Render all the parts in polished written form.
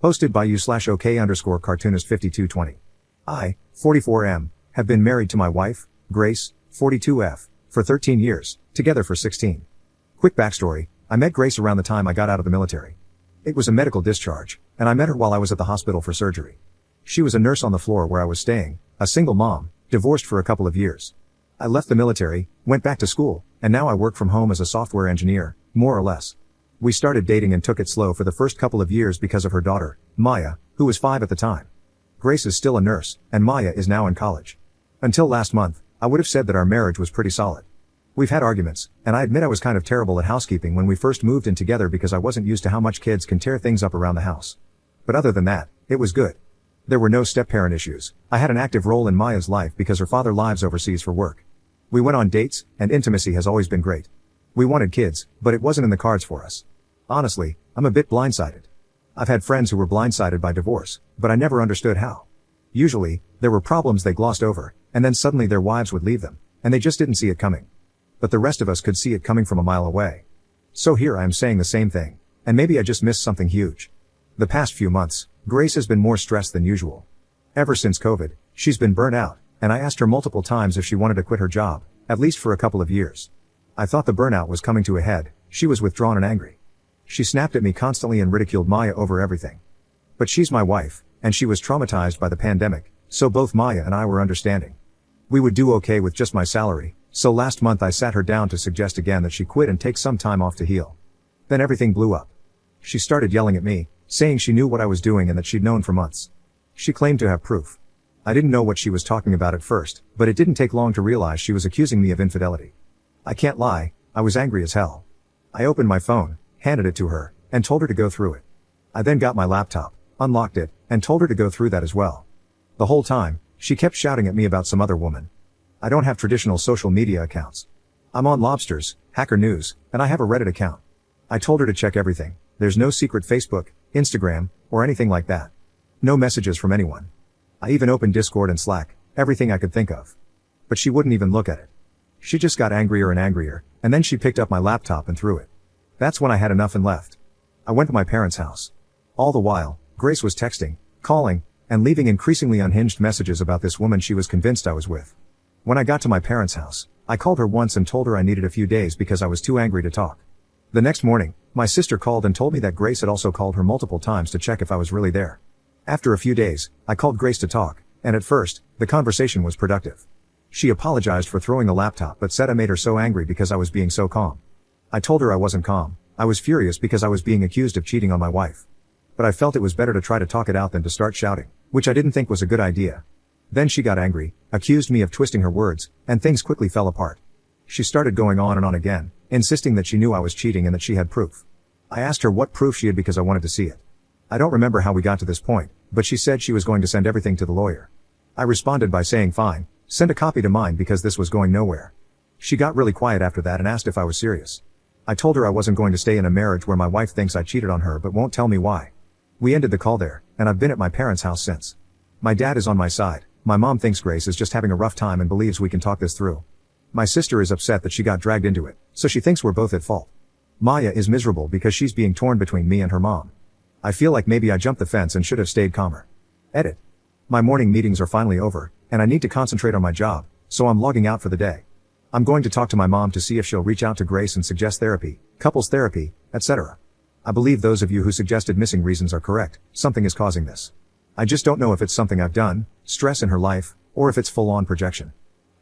Posted by u/OK_cartoonist5220. I, 44M, have been married to my wife, Grace, 42F, for 13 years, together for 16. Quick backstory, I met Grace around the time I got out of the military. It was a medical discharge, and I met her while I was at the hospital for surgery. She was a nurse on the floor where I was staying, a single mom, divorced for a couple of years. I left the military, went back to school, and now I work from home as a software engineer, more or less. We started dating and took it slow for the first couple of years because of her daughter, Maya, who was 5 at the time. Grace is still a nurse, and Maya is now in college. Until last month, I would have said that our marriage was pretty solid. We've had arguments, and I admit I was kind of terrible at housekeeping when we first moved in together because I wasn't used to how much kids can tear things up around the house. But other than that, it was good. There were no step-parent issues. I had an active role in Maya's life because her father lives overseas for work. We went on dates, and intimacy has always been great. We wanted kids, but it wasn't in the cards for us. Honestly, I'm a bit blindsided. I've had friends who were blindsided by divorce, but I never understood how. Usually, there were problems they glossed over, and then suddenly their wives would leave them, and they just didn't see it coming. But the rest of us could see it coming from a mile away. So here I am saying the same thing, and maybe I just missed something huge. The past few months, Grace has been more stressed than usual. Ever since COVID, she's been burnt out, and I asked her multiple times if she wanted to quit her job, at least for a couple of years. I thought the burnout was coming to a head. She was withdrawn and angry. She snapped at me constantly and ridiculed Maya over everything. But she's my wife, and she was traumatized by the pandemic, so both Maya and I were understanding. We would do okay with just my salary, so last month I sat her down to suggest again that she quit and take some time off to heal. Then everything blew up. She started yelling at me, saying she knew what I was doing and that she'd known for months. She claimed to have proof. I didn't know what she was talking about at first, but it didn't take long to realize she was accusing me of infidelity. I can't lie, I was angry as hell. I opened my phone, handed it to her, and told her to go through it. I then got my laptop, unlocked it, and told her to go through that as well. The whole time, she kept shouting at me about some other woman. I don't have traditional social media accounts. I'm on Lobsters, Hacker News, and I have a Reddit account. I told her to check everything. There's no secret Facebook, Instagram, or anything like that. No messages from anyone. I even opened Discord and Slack, everything I could think of. But she wouldn't even look at it. She just got angrier and angrier, and then she picked up my laptop and threw it. That's when I had enough and left. I went to my parents' house. All the while, Grace was texting, calling, and leaving increasingly unhinged messages about this woman she was convinced I was with. When I got to my parents' house, I called her once and told her I needed a few days because I was too angry to talk. The next morning, my sister called and told me that Grace had also called her multiple times to check if I was really there. After a few days, I called Grace to talk, and at first, the conversation was productive. She apologized for throwing the laptop but said I made her so angry because I was being so calm. I told her I wasn't calm. I was furious because I was being accused of cheating on my wife. But I felt it was better to try to talk it out than to start shouting, which I didn't think was a good idea. Then she got angry, accused me of twisting her words, and things quickly fell apart. She started going on and on again, insisting that she knew I was cheating and that she had proof. I asked her what proof she had because I wanted to see it. I don't remember how we got to this point, but she said she was going to send everything to the lawyer. I responded by saying fine, send a copy to mine because this was going nowhere. She got really quiet after that and asked if I was serious. I told her I wasn't going to stay in a marriage where my wife thinks I cheated on her but won't tell me why. We ended the call there, and I've been at my parents' house since. My dad is on my side. My mom thinks Grace is just having a rough time and believes we can talk this through. My sister is upset that she got dragged into it, so she thinks we're both at fault. Maya is miserable because she's being torn between me and her mom. I feel like maybe I jumped the fence and should have stayed calmer. Edit. My morning meetings are finally over, and I need to concentrate on my job, so I'm logging out for the day. I'm going to talk to my mom to see if she'll reach out to Grace and suggest therapy, couples therapy, etc. I believe those of you who suggested missing reasons are correct. Something is causing this. I just don't know if it's something I've done, stress in her life, or if it's full-on projection.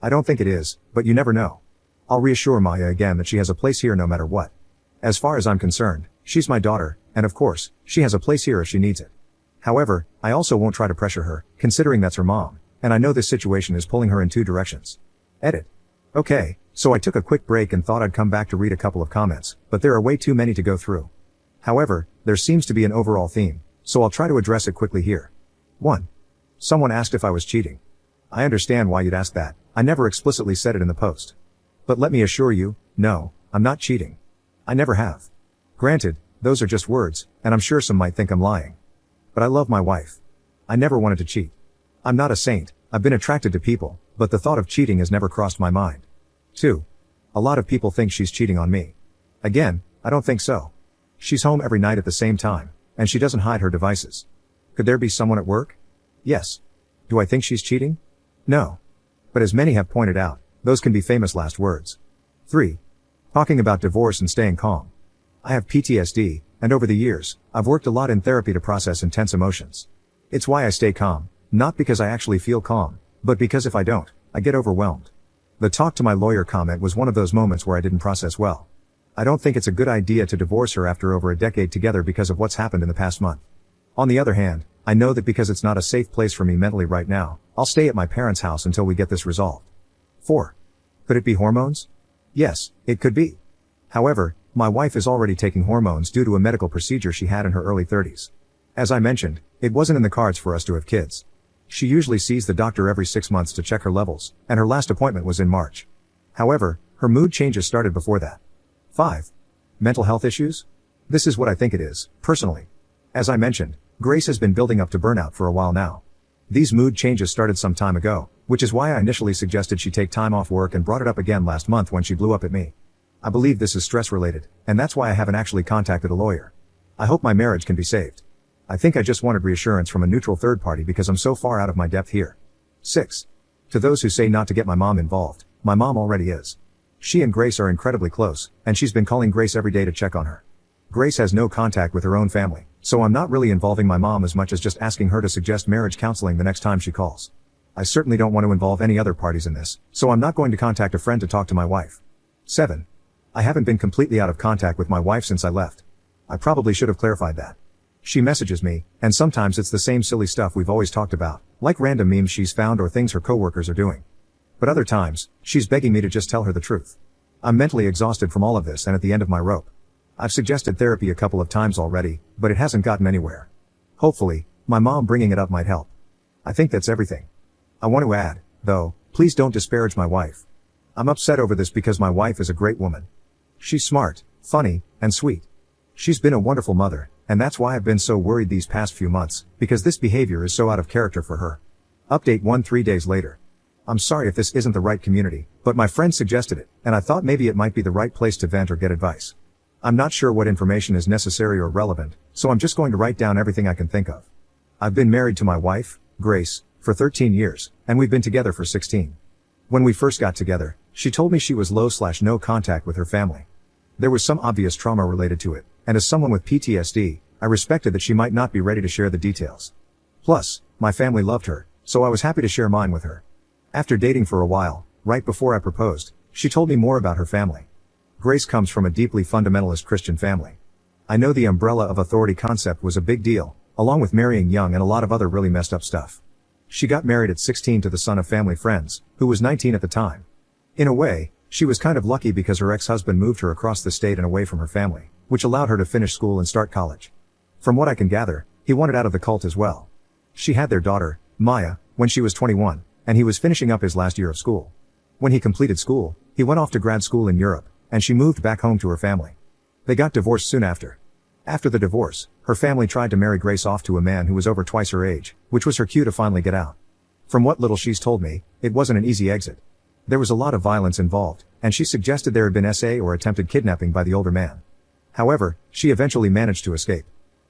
I don't think it is, but you never know. I'll reassure Maya again that she has a place here no matter what. As far as I'm concerned, she's my daughter, and of course, she has a place here if she needs it. However, I also won't try to pressure her, considering that's her mom, and I know this situation is pulling her in two directions. Edit. Okay, so I took a quick break and thought I'd come back to read a couple of comments, but there are way too many to go through. However, there seems to be an overall theme, so I'll try to address it quickly here. 1. Someone asked if I was cheating. I understand why you'd ask that. I never explicitly said it in the post. But let me assure you, no, I'm not cheating. I never have. Granted, those are just words, and I'm sure some might think I'm lying. But I love my wife. I never wanted to cheat. I'm not a saint. I've been attracted to people, but the thought of cheating has never crossed my mind. 2. A lot of people think she's cheating on me. Again, I don't think so. She's home every night at the same time, and she doesn't hide her devices. Could there be someone at work? Yes. Do I think she's cheating? No. But as many have pointed out, those can be famous last words. 3. Talking about divorce and staying calm. I have PTSD, and over the years, I've worked a lot in therapy to process intense emotions. It's why I stay calm, not because I actually feel calm, but because if I don't, I get overwhelmed. The talk to my lawyer comment was one of those moments where I didn't process well. I don't think it's a good idea to divorce her after over a decade together because of what's happened in the past month. On the other hand, I know that because it's not a safe place for me mentally right now, I'll stay at my parents' house until we get this resolved. 4. Could it be hormones? Yes, it could be. However, my wife is already taking hormones due to a medical procedure she had in her early 30s. As I mentioned, it wasn't in the cards for us to have kids. She usually sees the doctor every 6 months to check her levels, and her last appointment was in March. However, her mood changes started before that. 5. Mental health issues? This is what I think it is, personally. As I mentioned, Grace has been building up to burnout for a while now. These mood changes started some time ago, which is why I initially suggested she take time off work and brought it up again last month when she blew up at me. I believe this is stress related, and that's why I haven't actually contacted a lawyer. I hope my marriage can be saved. I think I just wanted reassurance from a neutral third party because I'm so far out of my depth here. 6. To those who say not to get my mom involved, my mom already is. She and Grace are incredibly close, and she's been calling Grace every day to check on her. Grace has no contact with her own family, so I'm not really involving my mom as much as just asking her to suggest marriage counseling the next time she calls. I certainly don't want to involve any other parties in this, so I'm not going to contact a friend to talk to my wife. 7. I haven't been completely out of contact with my wife since I left. I probably should have clarified that. She messages me, and sometimes it's the same silly stuff we've always talked about, like random memes she's found or things her coworkers are doing. But other times, she's begging me to just tell her the truth. I'm mentally exhausted from all of this and at the end of my rope. I've suggested therapy a couple of times already, but it hasn't gotten anywhere. Hopefully, my mom bringing it up might help. I think that's everything. I want to add, though, please don't disparage my wife. I'm upset over this because my wife is a great woman. She's smart, funny, and sweet. She's been a wonderful mother, and that's why I've been so worried these past few months, because this behavior is so out of character for her. Update 1 3 days later. I'm sorry if this isn't the right community, but my friend suggested it, and I thought maybe it might be the right place to vent or get advice. I'm not sure what information is necessary or relevant, so I'm just going to write down everything I can think of. I've been married to my wife, Grace, for 13 years, and we've been together for 16. When we first got together, she told me she was low/no contact with her family. There was some obvious trauma related to it, and as someone with PTSD, I respected that she might not be ready to share the details. Plus, my family loved her, so I was happy to share mine with her. After dating for a while, right before I proposed, she told me more about her family. Grace comes from a deeply fundamentalist Christian family. I know the umbrella of authority concept was a big deal, along with marrying young and a lot of other really messed up stuff. She got married at 16 to the son of family friends, who was 19 at the time. In a way, she was kind of lucky because her ex-husband moved her across the state and away from her family, which allowed her to finish school and start college. From what I can gather, he wanted out of the cult as well. She had their daughter, Maya, when she was 21, and he was finishing up his last year of school. When he completed school, he went off to grad school in Europe, and she moved back home to her family. They got divorced soon after. After the divorce, her family tried to marry Grace off to a man who was over twice her age, which was her cue to finally get out. From what little she's told me, it wasn't an easy exit. There was a lot of violence involved, and she suggested there had been SA or attempted kidnapping by the older man. However, she eventually managed to escape.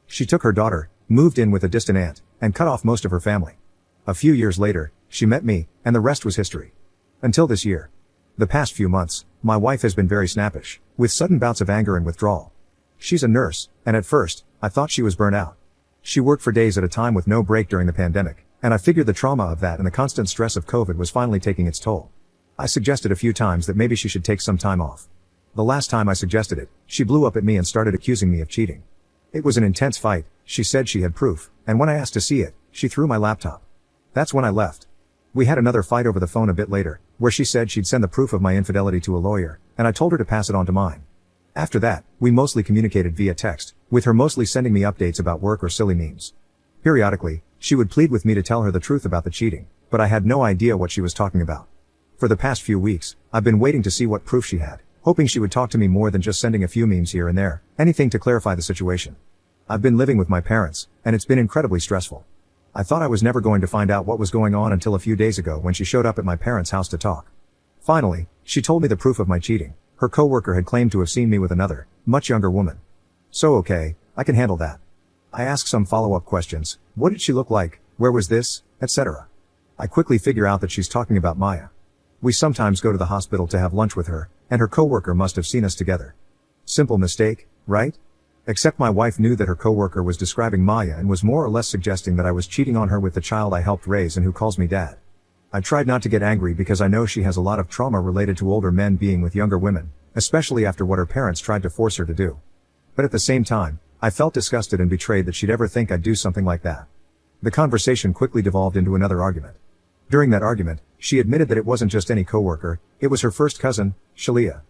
She took her daughter, moved in with a distant aunt, and cut off most of her family. A few years later, she met me, and the rest was history. Until this year. The past few months, my wife has been very snappish, with sudden bouts of anger and withdrawal. She's a nurse, and at first, I thought she was burnt out. She worked for days at a time with no break during the pandemic, and I figured the trauma of that and the constant stress of COVID was finally taking its toll. I suggested a few times that maybe she should take some time off. The last time I suggested it, she blew up at me and started accusing me of cheating. It was an intense fight, she said she had proof, and when I asked to see it, she threw my laptop. That's when I left. We had another fight over the phone a bit later, where she said she'd send the proof of my infidelity to a lawyer, and I told her to pass it on to mine. After that, we mostly communicated via text, with her mostly sending me updates about work or silly memes. Periodically, she would plead with me to tell her the truth about the cheating, but I had no idea what she was talking about. For the past few weeks, I've been waiting to see what proof she had, hoping she would talk to me more than just sending a few memes here and there, anything to clarify the situation. I've been living with my parents, and it's been incredibly stressful. I thought I was never going to find out what was going on until a few days ago when she showed up at my parents' house to talk. Finally, she told me the proof of my cheating. Her coworker had claimed to have seen me with another, much younger woman. So okay, I can handle that. I ask some follow-up questions. What did she look like? Where was this? Etc. I quickly figure out that she's talking about Maya. We sometimes go to the hospital to have lunch with her, and her coworker must have seen us together. Simple mistake, right? Except my wife knew that her coworker was describing Maya and was more or less suggesting that I was cheating on her with the child I helped raise and who calls me dad. I tried not to get angry because I know she has a lot of trauma related to older men being with younger women, especially after what her parents tried to force her to do. But at the same time, I felt disgusted and betrayed that she'd ever think I'd do something like that. The conversation quickly devolved into another argument. During that argument, she admitted that it wasn't just any coworker, it was her first cousin, Shalia.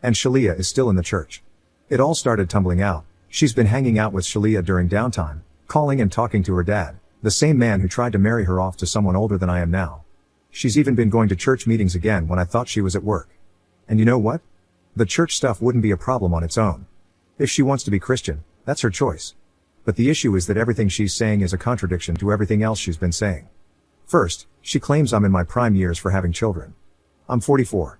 And Shalia is still in the church. It all started tumbling out. She's been hanging out with Shalia during downtime, calling and talking to her dad, the same man who tried to marry her off to someone older than I am now. She's even been going to church meetings again when I thought she was at work. And you know what? The church stuff wouldn't be a problem on its own. If she wants to be Christian, that's her choice. But the issue is that everything she's saying is a contradiction to everything else she's been saying. First, she claims I'm in my prime years for having children. I'm 44.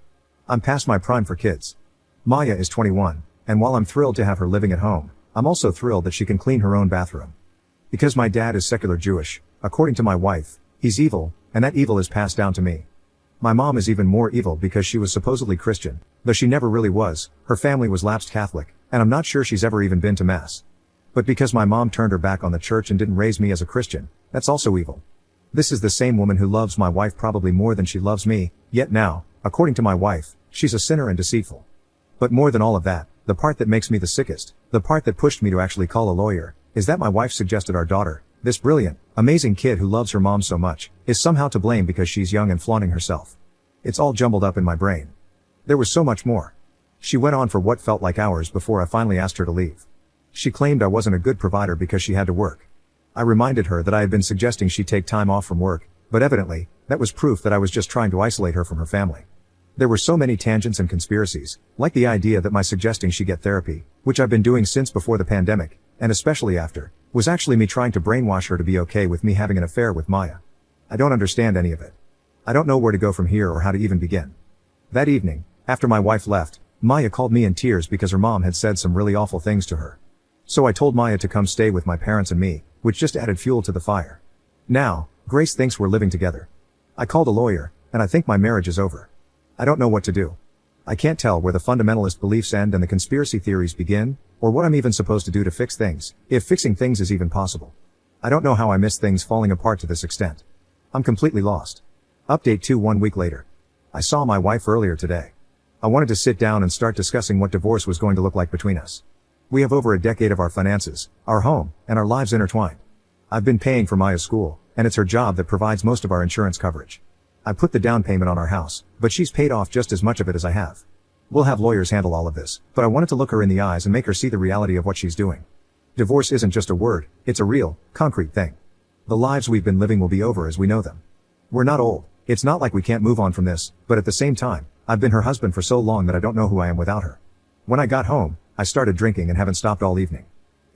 I'm past my prime for kids. Maya is 21, and while I'm thrilled to have her living at home, I'm also thrilled that she can clean her own bathroom. Because my dad is secular Jewish, according to my wife, he's evil, and that evil is passed down to me. My mom is even more evil because she was supposedly Christian, though she never really was. Her family was lapsed Catholic, and I'm not sure she's ever even been to Mass. But because my mom turned her back on the church and didn't raise me as a Christian, that's also evil. This is the same woman who loves my wife probably more than she loves me, yet now, according to my wife, she's a sinner and deceitful. But more than all of that, the part that makes me the sickest, the part that pushed me to actually call a lawyer, is that my wife suggested our daughter, this brilliant, amazing kid who loves her mom so much, is somehow to blame because she's young and flaunting herself. It's all jumbled up in my brain. There was so much more. She went on for what felt like hours before I finally asked her to leave. She claimed I wasn't a good provider because she had to work. I reminded her that I had been suggesting she take time off from work, but evidently, that was proof that I was just trying to isolate her from her family. There were so many tangents and conspiracies, like the idea that my suggesting she get therapy, which I've been doing since before the pandemic, and especially after, was actually me trying to brainwash her to be okay with me having an affair with Maya. I don't understand any of it. I don't know where to go from here or how to even begin. That evening, after my wife left, Maya called me in tears because her mom had said some really awful things to her. So I told Maya to come stay with my parents and me, which just added fuel to the fire. Now, Grace thinks we're living together. I called a lawyer, and I think my marriage is over. I don't know what to do. I can't tell where the fundamentalist beliefs end and the conspiracy theories begin, or what I'm even supposed to do to fix things, if fixing things is even possible. I don't know how I missed things falling apart to this extent. I'm completely lost. Update 2 1 week later. I saw my wife earlier today. I wanted to sit down and start discussing what divorce was going to look like between us. We have over a decade of our finances, our home, and our lives intertwined. I've been paying for Maya's school, and it's her job that provides most of our insurance coverage. I put the down payment on our house, but she's paid off just as much of it as I have. We'll have lawyers handle all of this, but I wanted to look her in the eyes and make her see the reality of what she's doing. Divorce isn't just a word, it's a real, concrete thing. The lives we've been living will be over as we know them. We're not old, it's not like we can't move on from this, but at the same time, I've been her husband for so long that I don't know who I am without her. When I got home, I started drinking and haven't stopped all evening.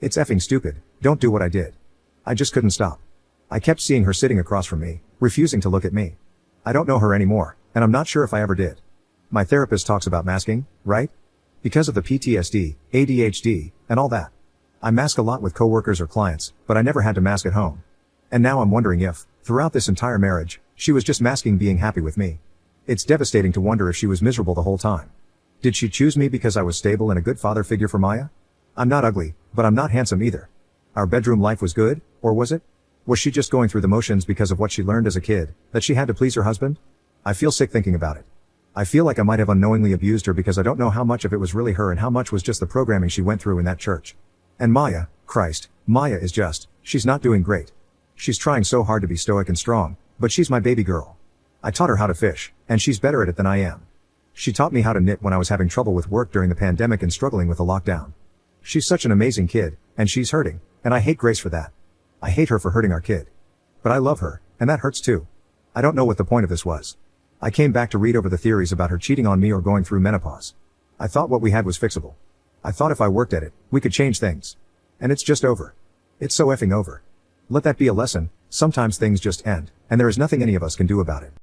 It's effing stupid, don't do what I did. I just couldn't stop. I kept seeing her sitting across from me, refusing to look at me. I don't know her anymore, and I'm not sure if I ever did. My therapist talks about masking, right? Because of the PTSD, ADHD, and all that. I mask a lot with coworkers or clients, but I never had to mask at home. And now I'm wondering if, throughout this entire marriage, she was just masking being happy with me. It's devastating to wonder if she was miserable the whole time. Did she choose me because I was stable and a good father figure for Maya? I'm not ugly, but I'm not handsome either. Our bedroom life was good, or was it? Was she just going through the motions because of what she learned as a kid, that she had to please her husband? I feel sick thinking about it. I feel like I might have unknowingly abused her because I don't know how much of it was really her and how much was just the programming she went through in that church. And Maya, Christ, Maya is just, she's not doing great. She's trying so hard to be stoic and strong, but she's my baby girl. I taught her how to fish, and she's better at it than I am. She taught me how to knit when I was having trouble with work during the pandemic and struggling with the lockdown. She's such an amazing kid, and she's hurting, and I hate Grace for that. I hate her for hurting our kid. But I love her, and that hurts too. I don't know what the point of this was. I came back to read over the theories about her cheating on me or going through menopause. I thought what we had was fixable. I thought if I worked at it, we could change things. And it's just over. It's so effing over. Let that be a lesson, sometimes things just end, and there is nothing any of us can do about it.